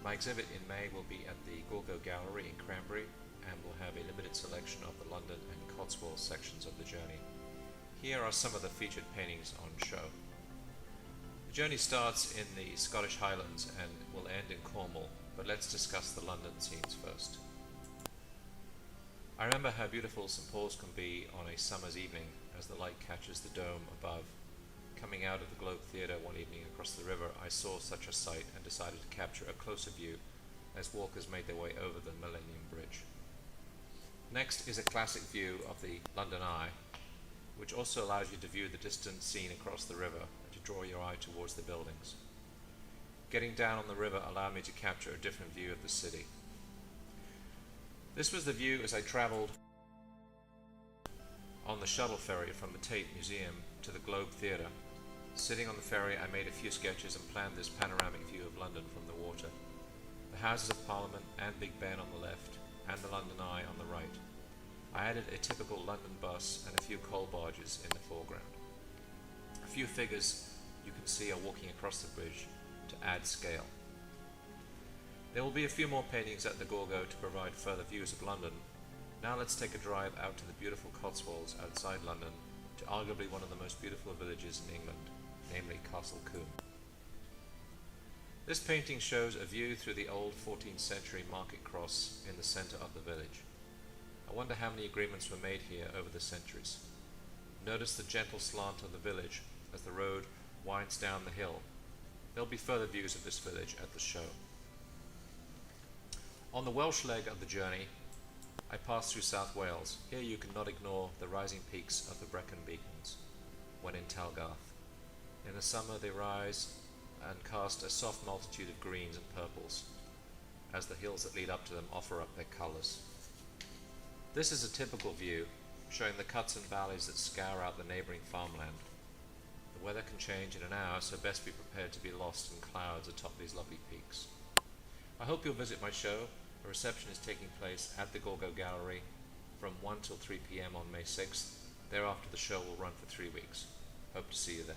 My exhibit in May will be at the Gorgo Gallery in Cranberry and will have a limited selection of the London and Cotswold sections of the journey. Here are some of the featured paintings on show. The journey starts in the Scottish Highlands and will end in Cornwall, but let's discuss the London scenes first. I remember how beautiful St Paul's can be on a summer's evening as the light catches the dome above. Coming out of the Globe Theatre one evening across the river, I saw such a sight and decided to capture a closer view as walkers made their way over the Millennium Bridge. Next is a classic view of the London Eye, which also allows you to view the distant scene across the river and to draw your eye towards the buildings. Getting down on the river allowed me to capture a different view of the city. This was the view as I travelled on the shuttle ferry from the Tate Museum to the Globe Theatre. Sitting on the ferry, I made a few sketches and planned this panoramic view of London from the water. The Houses of Parliament and Big Ben on the left, and the London Eye on the right. I added a typical London bus and a few coal barges in the foreground. A few figures you can see are walking across the bridge to add scale. There will be a few more paintings at the Gorgo to provide further views of London. Now let's take a drive out to the beautiful Cotswolds outside London to arguably one of the most beautiful villages in England, namely Castle Combe. This painting shows a view through the old 14th century market cross in the centre of the village. I wonder how many agreements were made here over the centuries. Notice the gentle slant of the village as the road winds down the hill. There'll be further views of this village at the show. On the Welsh leg of the journey, I passed through South Wales. Here you cannot ignore the rising peaks of the Brecon Beacons when in Talgarth. In the summer they rise and cast a soft multitude of greens and purples as the hills that lead up to them offer up their colours. This is a typical view showing the cuts and valleys that scour out the neighbouring farmland. The weather can change in an hour, so best be prepared to be lost in clouds atop these lovely peaks. I hope you'll visit my show. A reception is taking place at the Gorgo Gallery from 1 till 3 p.m. on May 6th. Thereafter the show will run for 3 weeks. Hope to see you there.